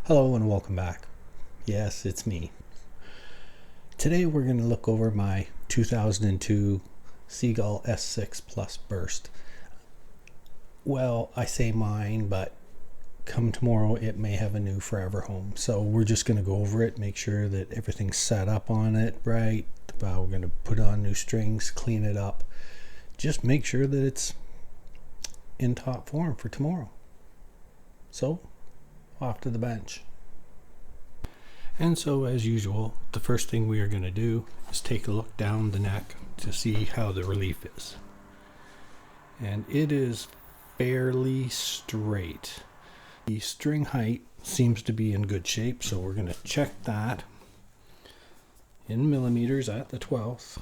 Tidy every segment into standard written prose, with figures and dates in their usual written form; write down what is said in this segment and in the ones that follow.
Hello and welcome back. Yes, it's me. Today we're going to look over my 2002 Seagull S6+Burst. Well, I say mine, but come tomorrow it may have a new forever home. So we're just going to go over it, make sure that everything's set up on it right. We're going to put on new strings, clean it up. Just make sure that it's in top form for tomorrow. So, off to the bench. And so, as usual, the first thing we are going to do is take a look down the neck to see how the relief is. And it is fairly straight. The string height seems to be in good shape, so we're going to check that in millimeters at the 12th.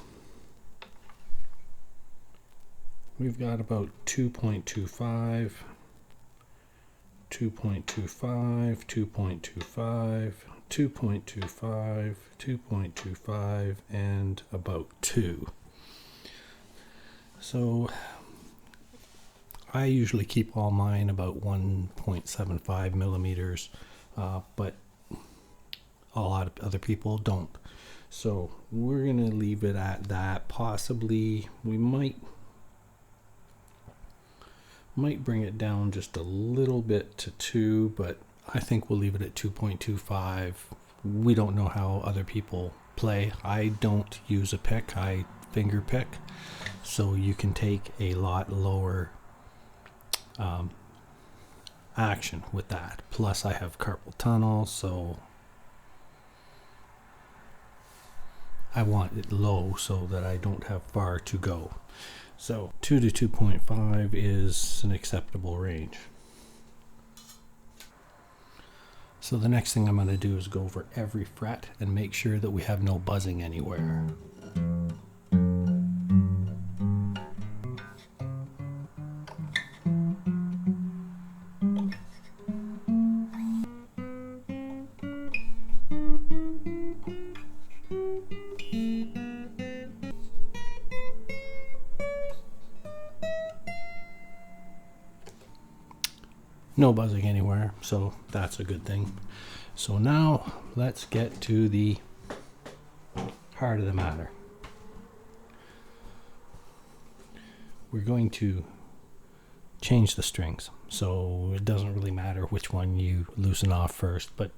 We've got about 2.25, 2.25, 2.25, 2.25, 2.25, and about 2. So I usually keep all mine about 1.75 millimeters, but a lot of other people don't. So we're going to leave it at that. Possibly we might bring it down just a little bit to 2, but I think we'll leave it at 2.25. We don't know how other people play. I don't use a pick, I finger pick, so you can take a lot lower action with that. Plus I have carpal tunnel, so I want it low so that I don't have far to go. So 2 to 2.5 is an acceptable range. So the next thing I'm going to do is go over every fret and make sure that we have no buzzing anywhere. No buzzing anywhere, so that's a good thing. So now let's get to the heart of the matter. We're going to change the strings, so it doesn't really matter which one you loosen off first, but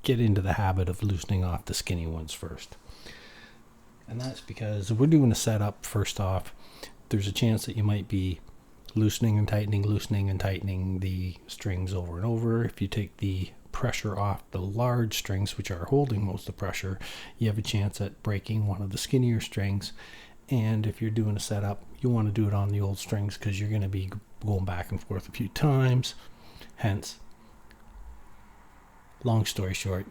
get into the habit of loosening off the skinny ones first. And that's because we're doing a setup first off. There's a chance that you might be loosening and tightening the strings over and over. If you take the pressure off the large strings, which are holding most of the pressure, you have a chance at breaking one of the skinnier strings. And if you're doing a setup, you want to do it on the old strings because you're going to be going back and forth a few times. Hence, long story short,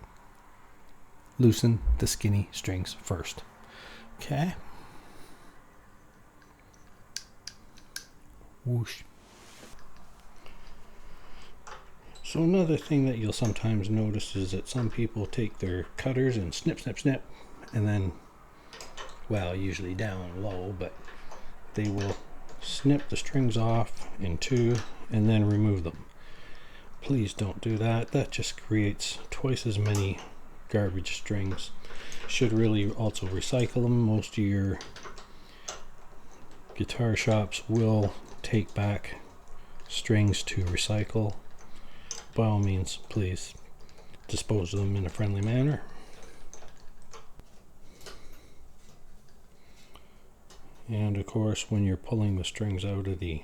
loosen the skinny strings first. Okay. Whoosh. So another thing that you'll sometimes notice is that some people take their cutters and snip, snip, snip, and then, well, usually down low, but they will snip the strings off in 2 and then remove them. Please don't do that. That just creates twice as many garbage strings. Should really also recycle them. Most of your guitar shops will take back strings to recycle. By all means, please dispose of them in a friendly manner. And of course, when you're pulling the strings out of the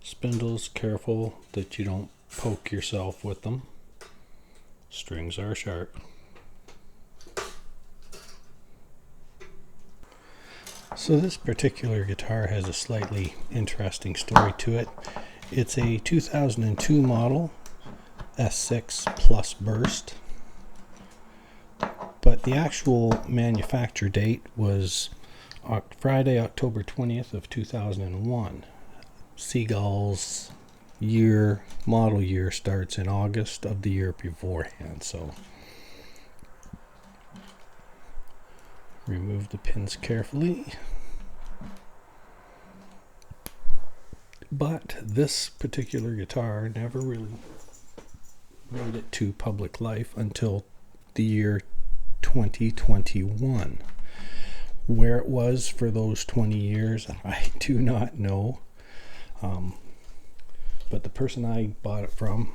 spindles, careful that you don't poke yourself with them. Strings are sharp. So this particular guitar has a slightly interesting story to it. It's a 2002 model S6+Burst, but the actual manufacture date was Friday, October 20th of 2001. Seagull's model year starts in August of the year beforehand, so remove the pins carefully. But this particular guitar never really made it to public life until the year 2021. Where it was for those 20 years, I do not know. But the person I bought it from,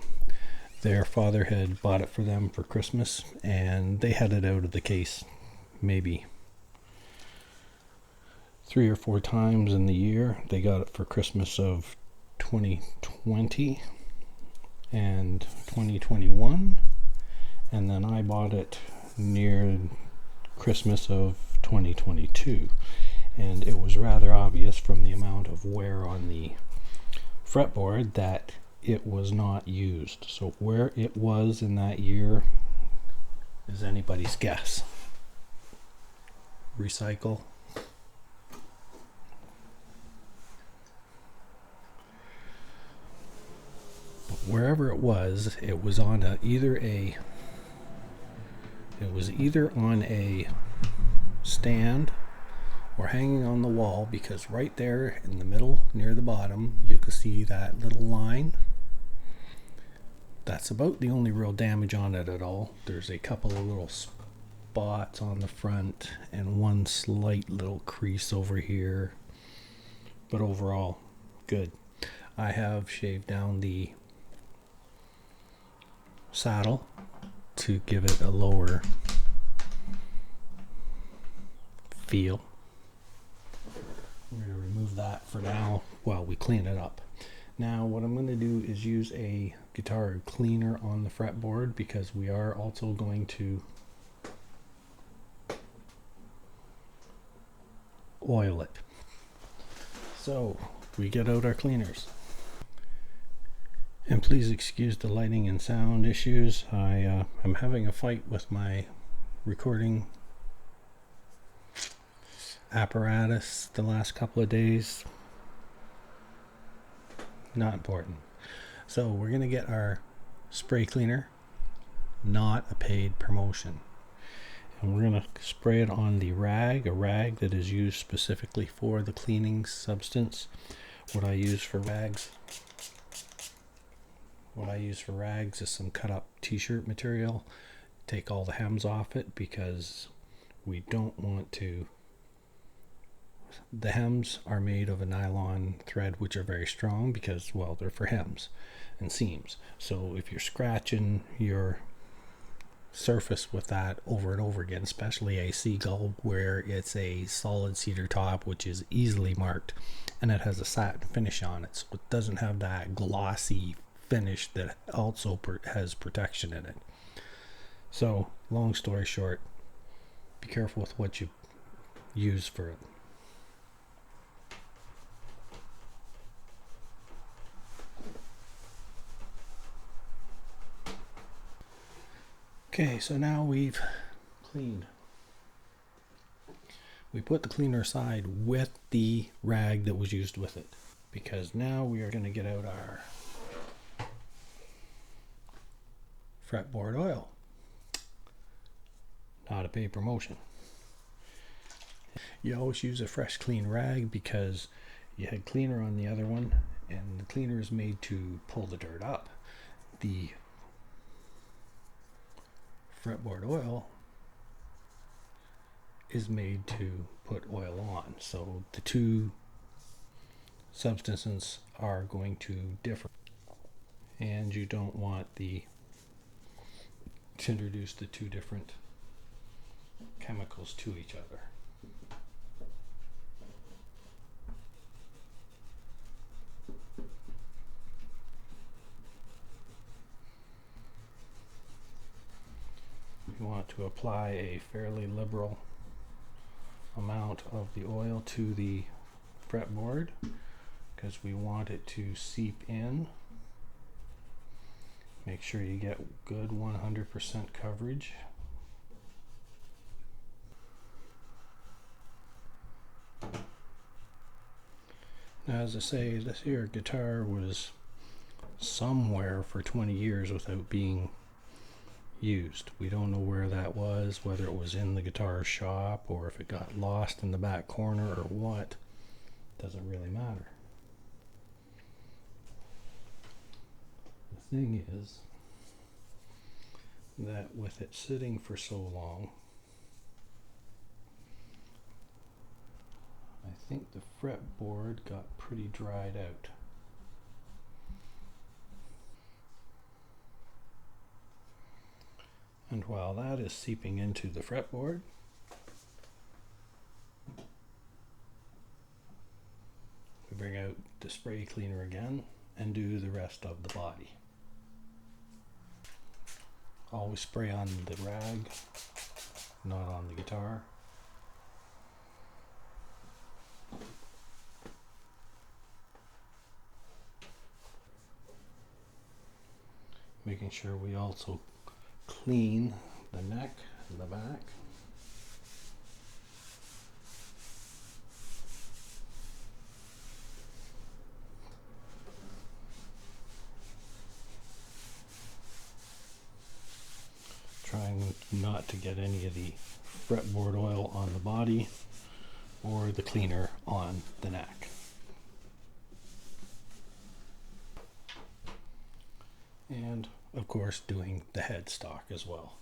their father had bought it for them for Christmas, and they had it out of the case maybe 3 or 4 times in the year. They got it for Christmas of 2020 and 2021, and then I bought it near Christmas of 2022, and it was rather obvious from the amount of wear on the fretboard that it was not used. So where it was in that year is anybody's guess. Recycle. But wherever it was on either on a stand or hanging on the wall, because right there in the middle near the bottom you can see that little line. That's about the only real damage on it at all. There's a couple of little spots on the front and one slight little crease over here, but overall good. I have shaved down the saddle to give it a lower feel. We're going to remove that for now while we clean it up. Now what I'm going to do is use a guitar cleaner on the fretboard, because we are also going to oil it. So we get out our cleaners. And please excuse the lighting and sound issues. I'm having a fight with my recording apparatus the last couple of days. Not important. So we're going to get our spray cleaner, not a paid promotion. And we're going to spray it on the rag, a rag that is used specifically for the cleaning substance. What I use for rags is some cut up t-shirt material. Take all the hems off it, because we don't want to. The hems are made of a nylon thread, which are very strong because, well, they're for hems and seams. So if you're scratching your surface with that over and over again, especially a Seagull where it's a solid cedar top which is easily marked, and it has a satin finish on it, so it doesn't have that glossy finish that also has protection in it. So long story short, be careful with what you use for it. Okay, so now we've cleaned. We put the cleaner aside with the rag that was used with it, because now we are going to get out our fretboard oil. Not a paid promotion. You always use a fresh clean rag, because you had cleaner on the other one, and the cleaner is made to pull the dirt up. The fretboard oil is made to put oil on, so the two substances are going to differ, and you don't want to introduce the two different chemicals to each other. You want to apply a fairly liberal amount of the oil to the fretboard, because we want it to seep in. Make sure you get good 100% coverage. Now, as I say, this here guitar was somewhere for 20 years without being used. We don't know where that was, whether it was in the guitar shop or if it got lost in the back corner or what. Doesn't really matter. The thing is, that with it sitting for so long, I think the fretboard got pretty dried out. And while that is seeping into the fretboard, we bring out the spray cleaner again and do the rest of the body. Always spray on the rag, not on the guitar. Making sure we also clean the neck and the back. Trying not to get any of the fretboard oil on the body or the cleaner on the neck. And of course doing the headstock as well.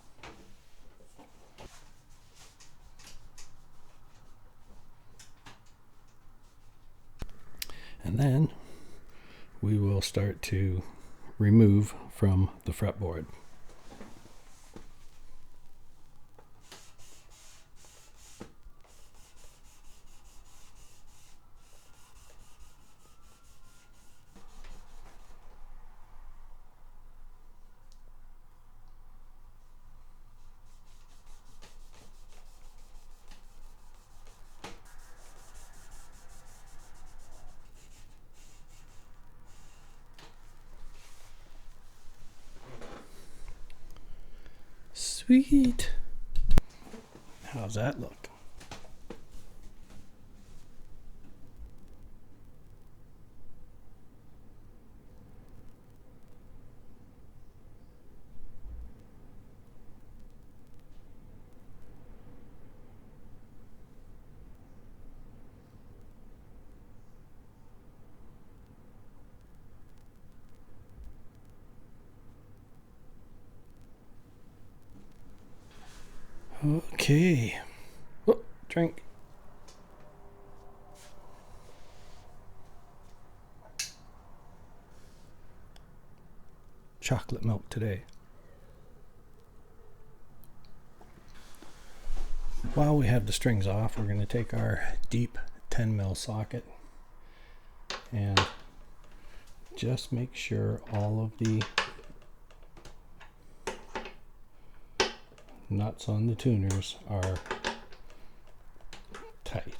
And then we will start to remove from the fretboard. Sweet. How's that look? Okay. Oh, drink. Chocolate milk today. While we have the strings off, we're going to take our deep 10mm socket and just make sure all of the nuts on the tuners are tight.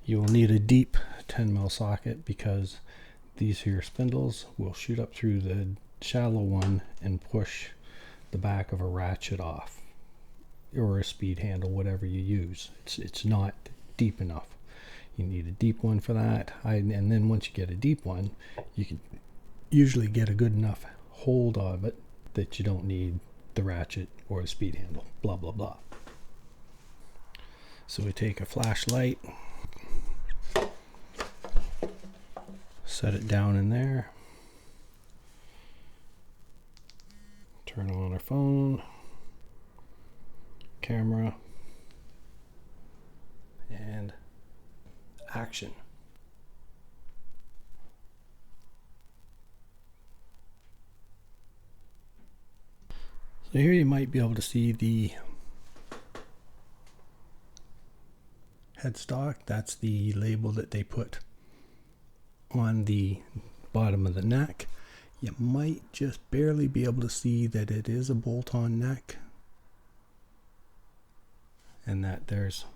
You will need a deep 10mm socket because these here spindles will shoot up through the shallow one and push the back of a ratchet off, or a speed handle, whatever you use. It's not deep enough. You need a deep one for that. And then once you get a deep one, you can usually get a good enough hold of it that you don't need the ratchet or the speed handle, blah blah blah. So we take a flashlight, set it down in there, turn on our phone, camera, and action. So here you might be able to see the headstock. That's the label that they put on the bottom of the neck. You might just barely be able to see that it is a bolt-on neck and that there's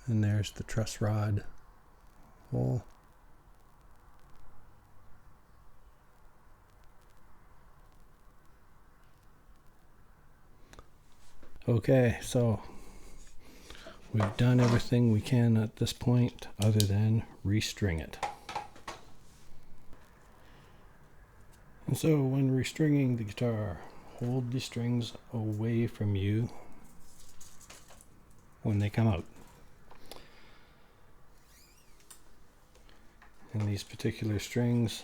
the truss rod hole. Okay, so we've done everything we can at this point other than restring it. And so when restringing the guitar, hold the strings away from you when they come out. And these particular strings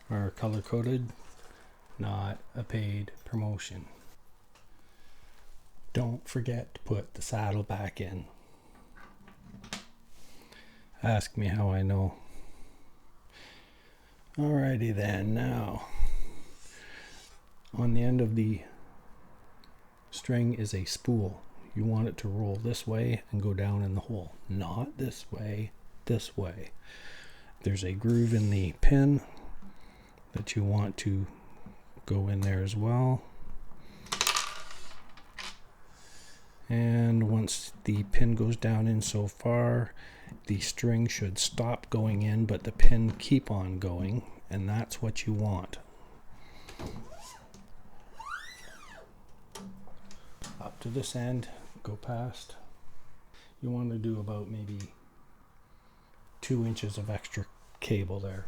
are color coded, not a paid promotion. Don't forget to put the saddle back in. Ask me how I know. Alrighty then, now on the end of the string is a spool. You want it to roll this way and go down in the hole, not this way, this way. There's a groove in the pin that you want to go in there as well. And once the pin goes down in so far, the string should stop going in, but the pin keep on going, and that's what you want. Up to this end, go past. You want to do about maybe 2 inches of extra cable there.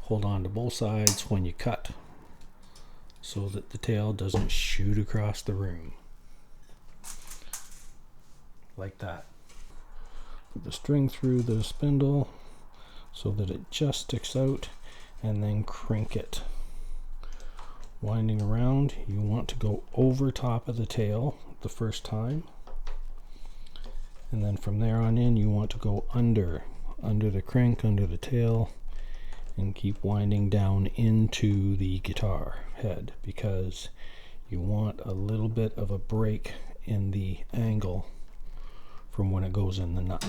Hold on to both sides when you cut so that the tail doesn't shoot across the room. Like that. Put the string through the spindle so that it just sticks out, and then crank it. Winding around, you want to go over top of the tail the first time, and then from there on in you want to go under the crank, under the tail, and keep winding down into the guitar head, because you want a little bit of a break in the angle from when it goes in the nut.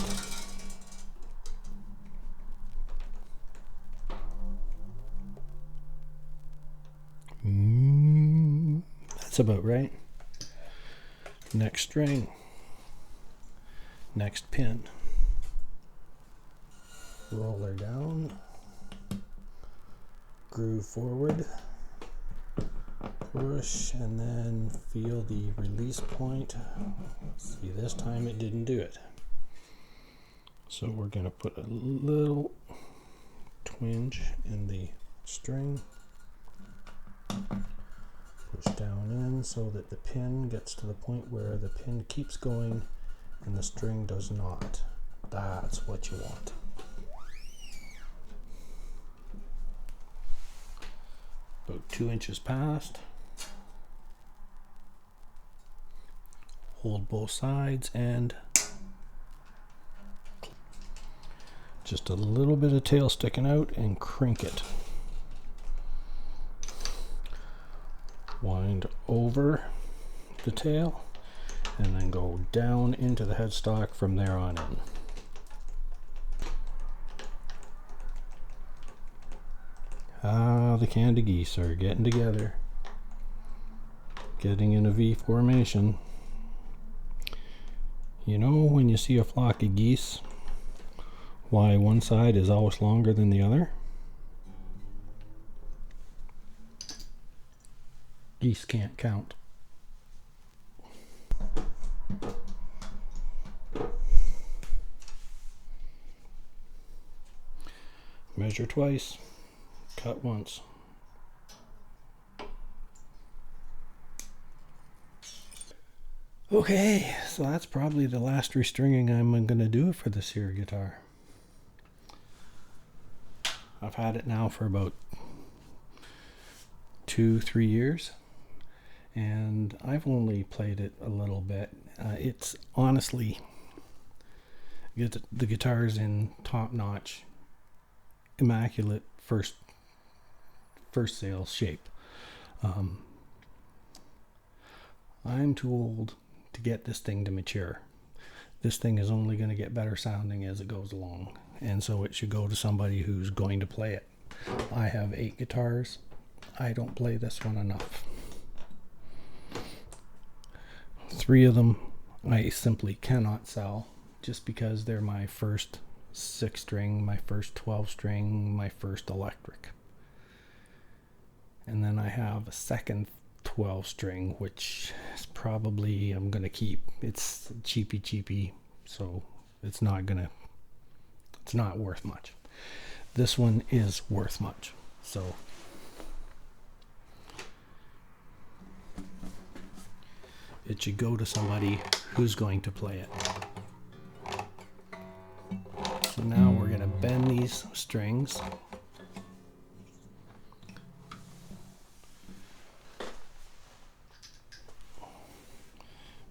That's about right. Next string, next pin, roller down, groove forward, push, and then feel the release point. See, this time it didn't do it. So we're going to put a little twinge in the string, push down in so that the pin gets to the point where the pin keeps going and the string does not. That's what you want. About 2 inches past. Hold both sides and just a little bit of tail sticking out and crank it. Wind over the tail and then go down into the headstock from there on in. Ah, the candy geese are getting together, getting in a V formation. You know, when you see a flock of geese, why one side is always longer than the other? Geese can't count. Measure twice, cut once. Okay, so that's probably the last restringing I'm going to do for this here guitar. I've had it now for about 2-3 years, and I've only played it a little bit. It's honestly, the guitar's in top-notch, immaculate first sale shape. I'm too old to get this thing to mature. This thing is only going to get better sounding as it goes along, and so it should go to somebody who's going to play it. I have 8 guitars. I don't play this one enough. 3 of them I simply cannot sell just because they're my first 6-string, my first 12-string, my first electric. And then I have a second 12-string, which is probably I'm going to keep. It's cheapy, so it's not worth much. This one is worth much. So it should go to somebody who's going to play it. So now we're going to bend these strings.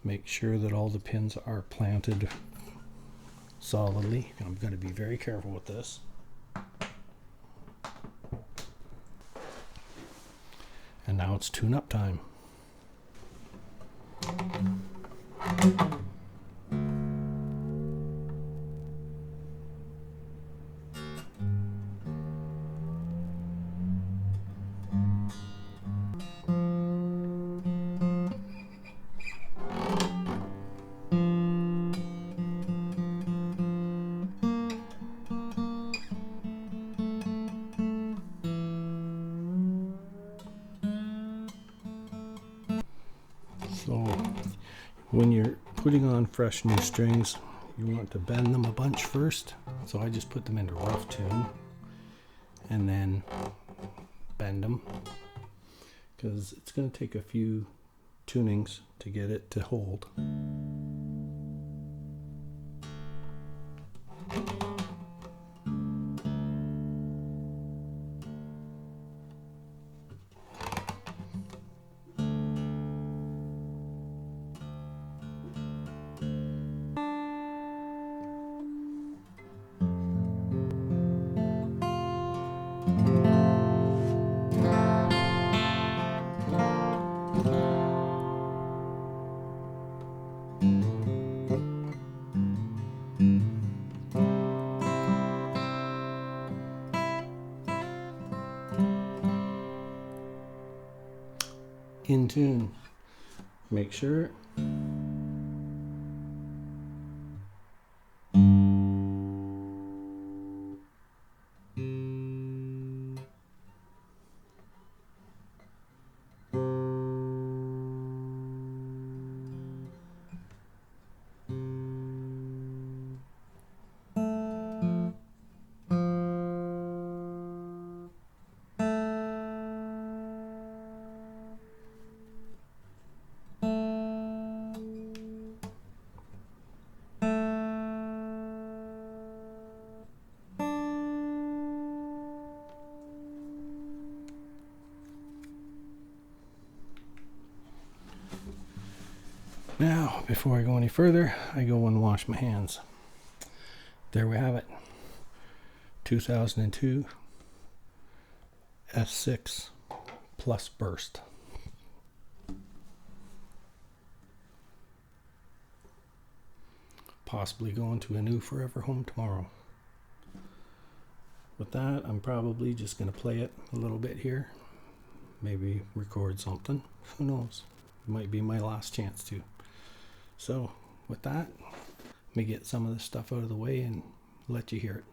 Make sure that all the pins are planted solidly. I'm going to be very careful with this. And now it's tune-up time. So when you're putting on fresh new strings, you want to bend them a bunch first. So I just put them into rough tune and then bend them, because it's going to take a few tunings to get it to hold. In tune. Make sure. Now, before I go any further, I go and wash my hands. There we have it. 2002 S6+Burst. Possibly going to a new forever home tomorrow. With that, I'm probably just going to play it a little bit here. Maybe record something. Who knows? It might be my last chance to. So, with that, let me get some of this stuff out of the way and let you hear it.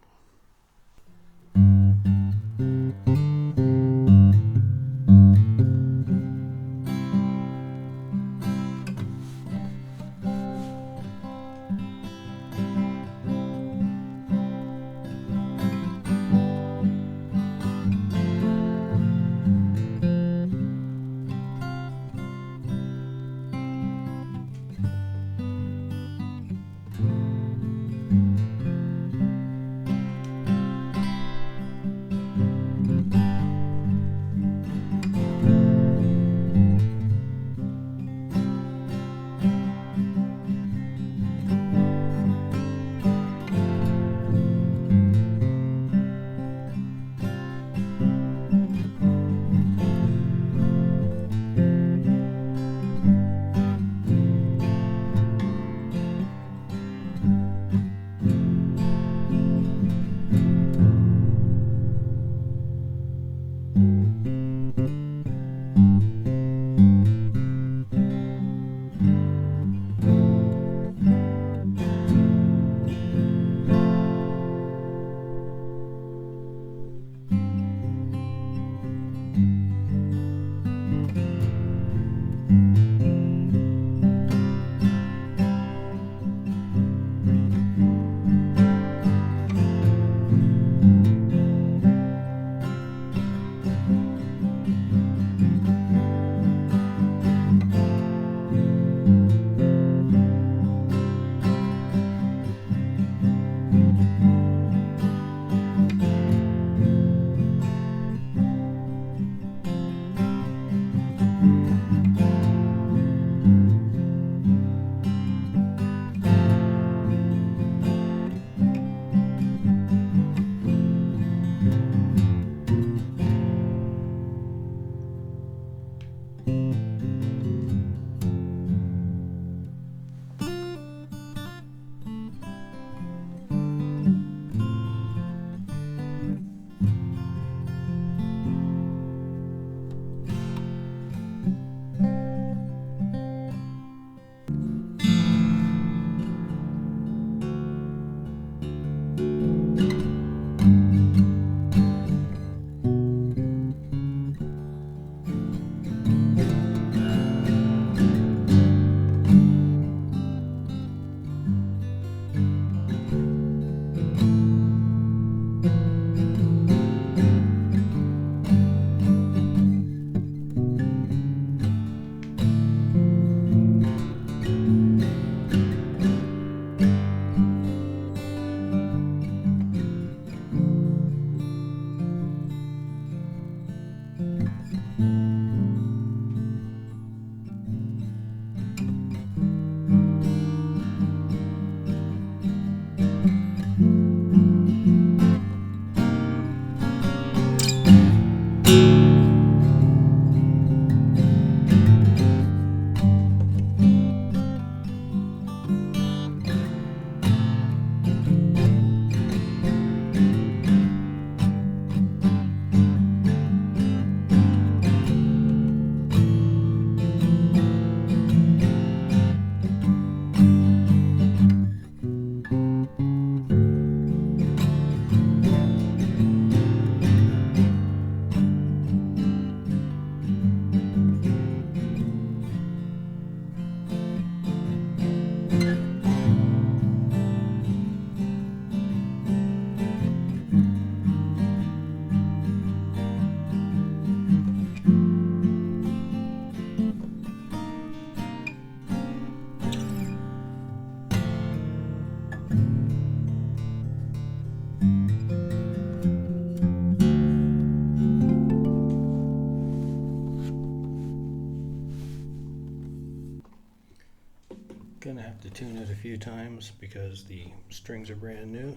few times because the strings are brand new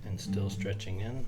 and still stretching in.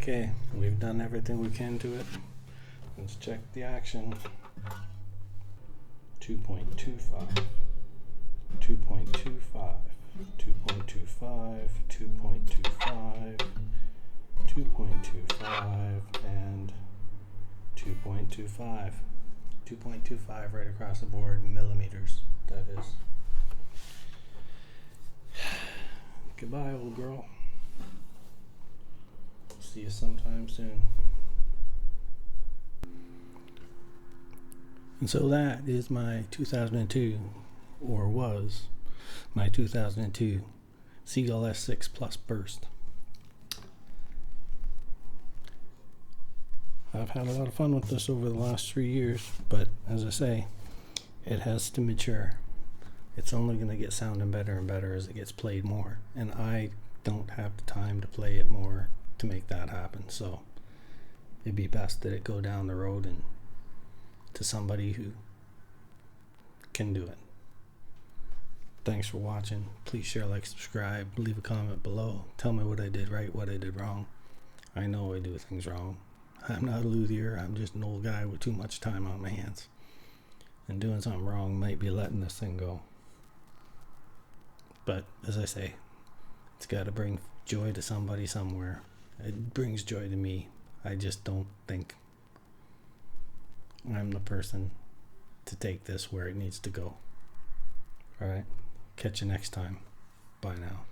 Okay, we've done everything we can to it. Let's check the action. 2.25, 2.25, 2.25, 2.25, 2.25, and 2.25. 2.25 right across the board, millimeters, that is. Goodbye, old girl. See you sometime soon. And so that is my 2002, or was my 2002 Seagull S6+Burst. I've had a lot of fun with this over the last 3 years, but as I say, it has to mature. It's only going to get sounding better and better as it gets played more, and I don't have the time to play it more to make that happen, so it'd be best that it go down the road and to somebody who can do it. Thanks for watching. Please share, like, subscribe, leave a comment below. Tell me what I did right, what I did wrong. I know I do things wrong. I'm not a luthier. I'm just an old guy with too much time on my hands. And doing something wrong might be letting this thing go. But as I say, it's got to bring joy to somebody somewhere. It brings joy to me. I just don't think I'm the person to take this where it needs to go. Alright, catch you next time. Bye now.